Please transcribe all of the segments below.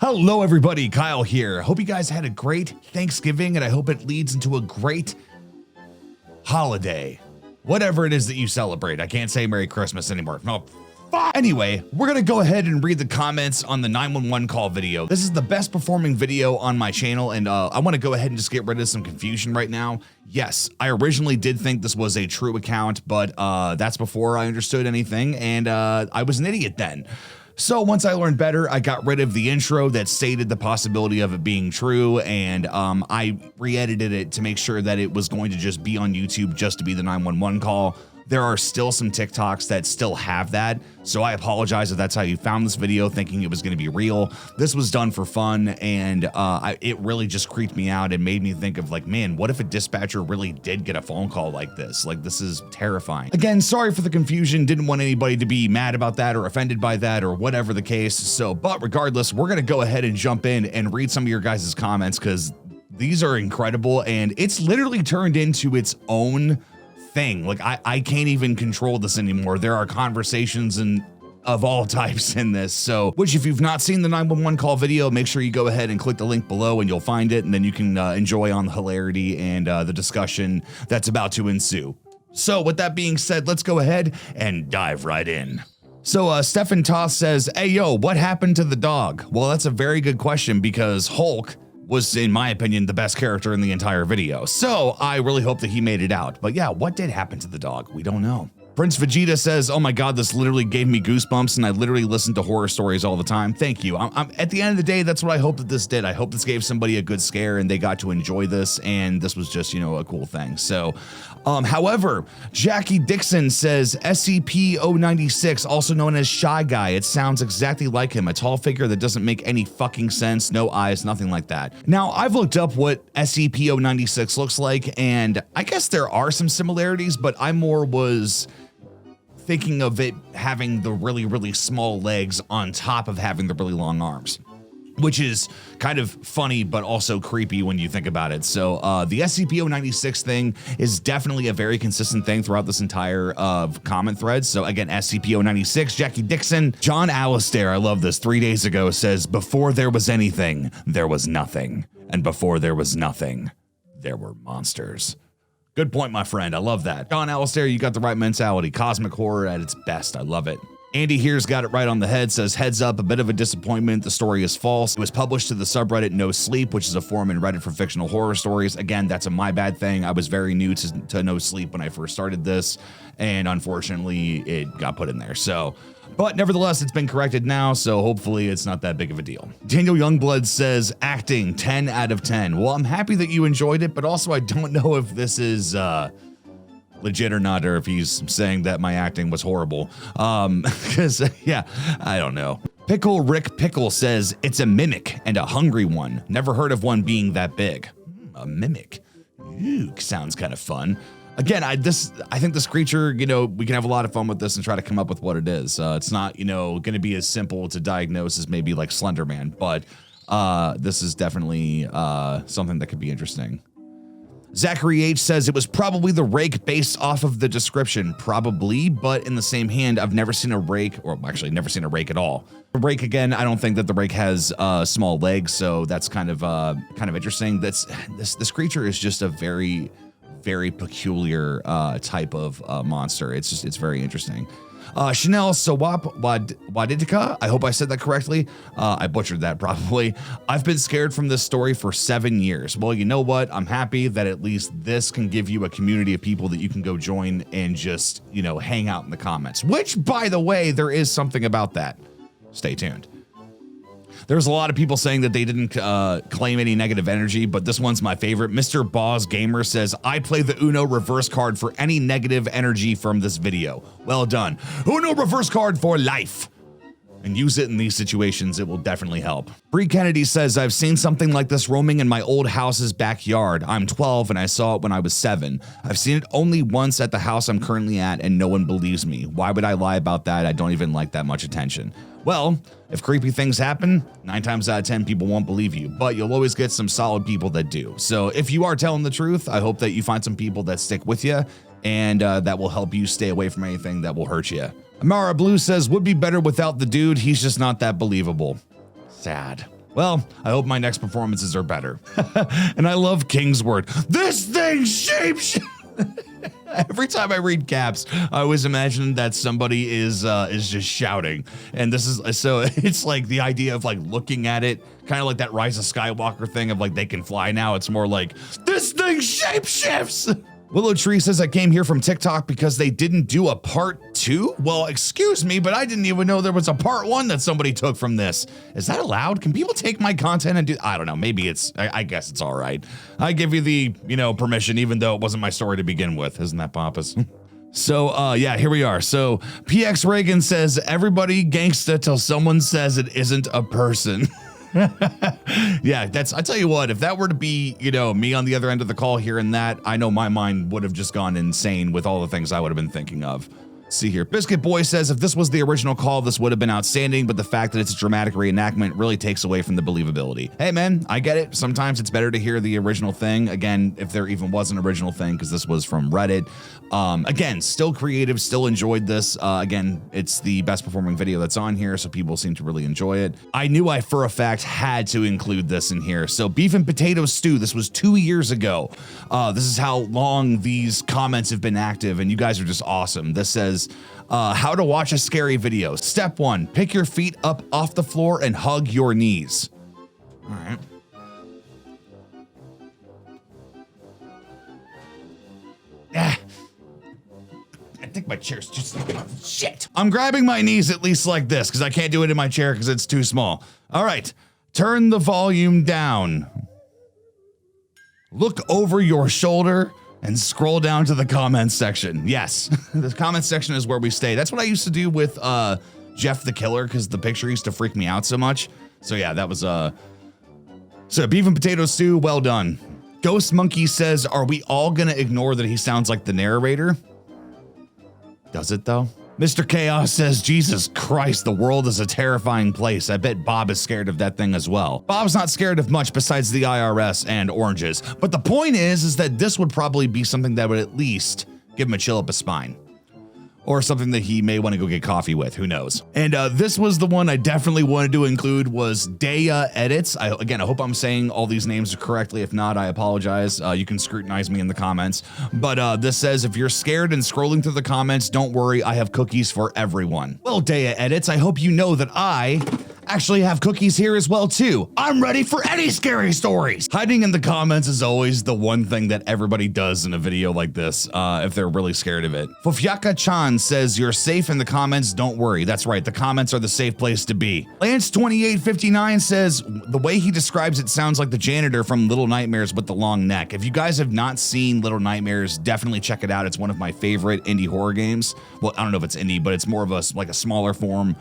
Hello everybody, Kyle here. Hope you guys had a great Thanksgiving and I hope it leads into a great holiday. Whatever it is that you celebrate. I can't say Merry Christmas anymore. No. Anyway, we're gonna go ahead and read the comments on the 911 call video. This is the best performing video on my channel, and I wanna go ahead and just get rid of some confusion right now. Yes, I originally did think this was a true account, but that's before I understood anything, and I was an idiot then. So once I learned better, I got rid of the intro that stated the possibility of it being true, and I re-edited it to make sure that it was going to just be on YouTube just to be the 911 call. There are still some TikToks that still have that, so I apologize if that's how you found this video, thinking it was going to be real. This was done for fun, and it really just creeped me out and made me think of like, man, what if a dispatcher really did get a phone call like this? Like, this is terrifying. Again, sorry for the confusion. Didn't want anybody to be mad about that or offended by that or whatever the case. So, but regardless, we're going to go ahead and jump in and read some of your guys' comments because these are incredible, and it's literally turned into its own thing. Like I can't even control this anymore. There are conversations and of all types in this. So, which if you've not seen the 911 call video, make sure you go ahead and click the link below and you'll find it. And then you can enjoy on the hilarity and the discussion that's about to ensue. So with that being said, let's go ahead and dive right in. So Stefan Toth says, hey, yo, what happened to the dog? Well, that's a very good question because Hulk was, in my opinion, the best character in the entire video. So I really hope that he made it out. But yeah, what did happen to the dog? We don't know. Prince Vegeta says, oh my God, this literally gave me goosebumps and I literally listen to horror stories all the time. Thank you. I'm at the end of the day, that's what I hope that this did. I hope this gave somebody a good scare and they got to enjoy this. And this was just, you know, a cool thing. So, however, Jackie Dixon says SCP-096, also known as Shy Guy. It sounds exactly like him, a tall figure that doesn't make any fucking sense. No eyes, nothing like that. Now, I've looked up what SCP-096 looks like, and I guess there are some similarities, but I more was thinking of it having the really, really small legs on top of having the really long arms, which is kind of funny, but also creepy when you think about it. So the SCP-096 thing is definitely a very consistent thing throughout this entire comment thread. So again, SCP-096, Jackie Dixon, John Alistair, I love this, 3 days ago says, before there was anything, there was nothing. And before there was nothing, there were monsters. Good point, my friend. I love that. John Alistair, you got the right mentality. Cosmic horror at its best. I love it. Andy here's got it right on the head, says, heads up, a bit of a disappointment. The story is false. It was published to the subreddit No Sleep, which is a forum in Reddit for fictional horror stories. Again, that's a my bad thing. I was very new to No Sleep when I first started this, and unfortunately it got put in there. So, but nevertheless, it's been corrected now, so hopefully it's not that big of a deal. Daniel Youngblood says, acting 10 out of 10. Well, I'm happy that you enjoyed it, but also I don't know if this is legit or not, or if he's saying that my acting was horrible. Because yeah, I don't know. Pickle Rick Pickle says, it's a mimic and a hungry one. Never heard of one being that big. A mimic. Ooh, sounds kind of fun. Again, I think this creature, you know, we can have a lot of fun with this and try to come up with what it is. It's not, you know, going to be as simple to diagnose as maybe like Slender Man, but this is definitely something that could be interesting. Zachary H says it was probably the rake based off of the description. Probably, but in the same hand, I've never seen a rake, or actually never seen a rake at all. The rake, again, I don't think that the rake has small legs, so that's kind of interesting. This creature is just a very peculiar type of monster. It's very interesting. Chanel Sawap Wadidika, I hope I said that correctly. I butchered that probably. I've been scared from this story for 7 years. Well, you know what? I'm happy that at least this can give you a community of people that you can go join and just, you know, hang out in the comments, which, by the way, there is something about that. Stay tuned. There's a lot of people saying that they didn't claim any negative energy, but this one's my favorite. Mr. Boz Gamer says, I play the Uno reverse card for any negative energy from this video. Well done. Uno reverse card for life. And use it in these situations, it will definitely help. Bree Kennedy says, I've seen something like this roaming in my old house's backyard. I'm 12 and I saw it when I was 7. I've seen it only once at the house I'm currently at and no one believes me. Why would I lie about that? I don't even like that much attention. Well, if creepy things happen, 9 times out of 10 people won't believe you, but you'll always get some solid people that do. So if you are telling the truth, I hope that you find some people that stick with you and that will help you stay away from anything that will hurt you. Amara Blue says, would be better without the dude. He's just not that believable. Sad. Well, I hope my next performances are better. And I love King's word. This thing shapes. Every time I read caps, I always imagine that somebody is just shouting. And this is, so it's like the idea of like looking at it, kind of like that Rise of Skywalker thing of like they can fly now. It's more like, this thing shape shifts. Willow Tree says I came here from TikTok because they didn't do a part 2. Well, excuse me, but I didn't even know there was a part 1 that somebody took from this. Is that allowed? Can people take my content and do, I don't know, maybe it's, I guess it's all right. I give you the, permission, even though it wasn't my story to begin with. Isn't that pompous? So, yeah, here we are. So PX Reagan says, everybody gangsta till someone says it isn't a person. Yeah, I tell you what, if that were to be, me on the other end of the call hearing that, I know my mind would have just gone insane with all the things I would have been thinking of. See here. Biscuit Boy says if this was the original call, this would have been outstanding, but the fact that it's a dramatic reenactment really takes away from the believability. Hey man, I get it. Sometimes it's better to hear the original thing. Again, if there even was an original thing, because this was from Reddit. Again, still creative, still enjoyed this. Again, it's the best performing video that's on here, so people seem to really enjoy it. I knew I, for a fact, had to include this in here. So Beef and Potato Stew, this was 2 years ago. This is how long these comments have been active, and you guys are just awesome. This says, how to watch a scary video. Step 1, pick your feet up off the floor and hug your knees. All right. I think my chair's just shit. I'm grabbing my knees at least like this because I can't do it in my chair because it's too small. All right, turn the volume down. Look over your shoulder and scroll down to the comments section. Yes, the comments section is where we stay. That's what I used to do with Jeff the Killer because the picture used to freak me out so much. So yeah, that was so Beef and Potato Stew, well done. Ghost Monkey says, are we all gonna ignore that he sounds like the narrator? Does it though? Mr. Chaos says, Jesus Christ, the world is a terrifying place. I bet Bob is scared of that thing as well. Bob's not scared of much besides the IRS and oranges. But the point is that this would probably be something that would at least give him a chill up his spine. Or something that he may want to go get coffee with, who knows. And this was the one I definitely wanted to include was Daya Edits. Again, I hope I'm saying all these names correctly. If not, I apologize. You can scrutinize me in the comments. But this says, if you're scared and scrolling through the comments, don't worry, I have cookies for everyone. Well, Daya Edits, I hope you know that I actually have cookies here as well too. I'm ready for any scary stories. Hiding in the comments is always the one thing that everybody does in a video like this, if they're really scared of it. Fufyaka-chan says, you're safe in the comments, don't worry. That's right, the comments are the safe place to be. Lance2859 says, the way he describes it sounds like the janitor from Little Nightmares with the long neck. If you guys have not seen Little Nightmares, definitely check it out. It's one of my favorite indie horror games. Well, I don't know if it's indie, but it's more of a smaller form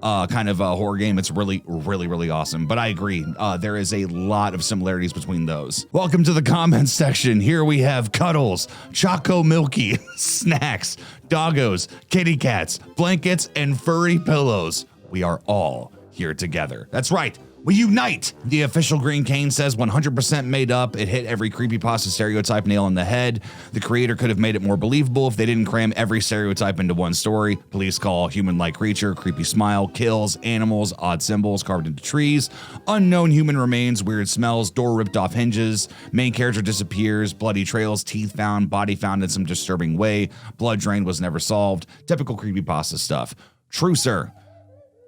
kind of a horror game. It's really, really, really awesome. But I agree, there is a lot of similarities between those. Welcome to the comments section. Here we have Cuddles, Choco Milky, Snacks, Doggos, Kitty Cats, Blankets, and Furry Pillows. We are all here together. That's right. We unite! The official Green Cane says 100% made up. It hit every creepypasta stereotype nail on the head. The creator could have made it more believable if they didn't cram every stereotype into one story. Police call, human-like creature, creepy smile, kills, animals, odd symbols carved into trees, unknown human remains, weird smells, door ripped off hinges, main character disappears, bloody trails, teeth found, body found in some disturbing way, blood drain was never solved. Typical creepypasta stuff. True, sir.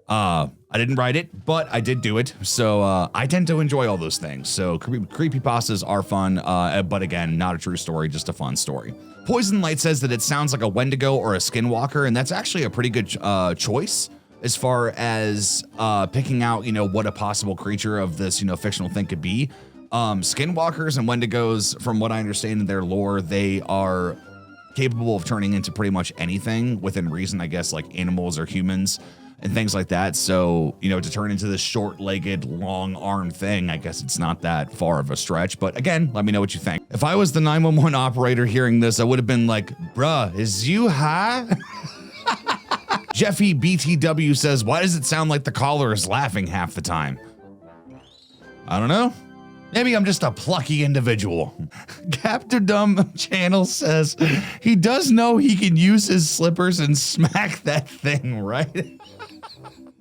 I didn't write it, but I did do it. So I tend to enjoy all those things. So creepypastas are fun, but again, not a true story, just a fun story. Poison Light says that it sounds like a Wendigo or a Skinwalker, and that's actually a pretty good choice as far as picking out, what a possible creature of this, fictional thing could be. Skinwalkers and Wendigos, from what I understand in their lore, they are capable of turning into pretty much anything within reason, I guess, like animals or humans and things like that. So, to turn into this short-legged, long-armed thing, I guess it's not that far of a stretch. But again, let me know what you think. If I was the 911 operator hearing this, I would have been like, bruh, is you high? Jeffy BTW says, why does it sound like the caller is laughing half the time? I don't know. Maybe I'm just a plucky individual. Captordum Channel says he does know he can use his slippers and smack that thing, right?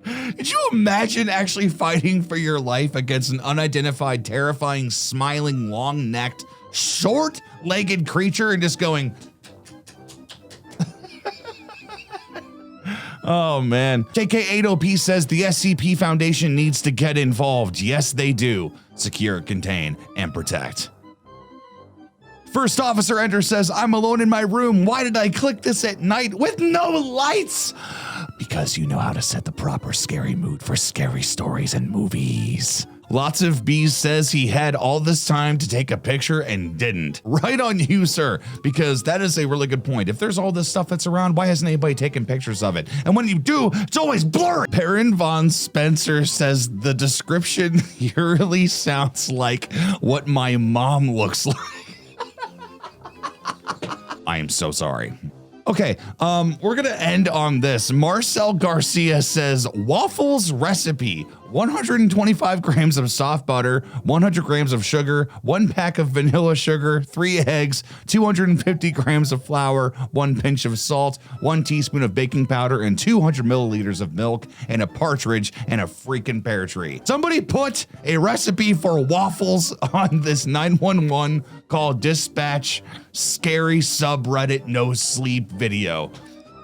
Could you imagine actually fighting for your life against an unidentified, terrifying, smiling, long-necked, short-legged creature and just going, oh man. JK8OP says the SCP Foundation needs to get involved. Yes, they do. Secure, contain, and protect. First Officer Enter says, I'm alone in my room. Why did I click this at night with no lights? Because you know how to set the proper scary mood for scary stories and movies. Lots of Bees says he had all this time to take a picture and didn't. Right on you, sir, because that is a really good point. If there's all this stuff that's around, why hasn't anybody taken pictures of it? And when you do, it's always blurry. Perrin Von Spencer says the description eerily sounds like what my mom looks like. I am so sorry. Okay, we're gonna end on this. Marcel Garcia says, waffles recipe, 125 grams of soft butter, 100 grams of sugar, 1 pack of vanilla sugar, 3 eggs, 250 grams of flour, 1 pinch of salt, 1 teaspoon of baking powder, and 200 milliliters of milk, and a partridge and a freaking pear tree. Somebody put a recipe for waffles on this 911 call dispatch scary subreddit no sleep video.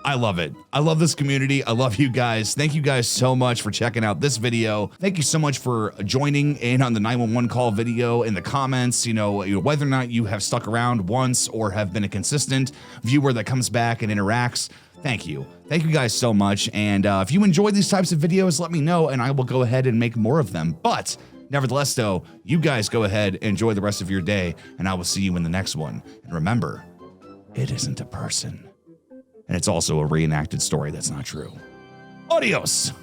I love it. I love this community. I love you guys. Thank you guys so much for checking out this video. Thank you so much for joining in on the 911 call video in the comments. You know, whether or not you have stuck around once or have been a consistent viewer that comes back and interacts. Thank you. Thank you guys so much. And if you enjoy these types of videos, let me know and I will go ahead and make more of them. But nevertheless, though, you guys go ahead and enjoy the rest of your day and I will see you in the next one. And remember, it isn't a person. And it's also a reenacted story that's not true. Adios.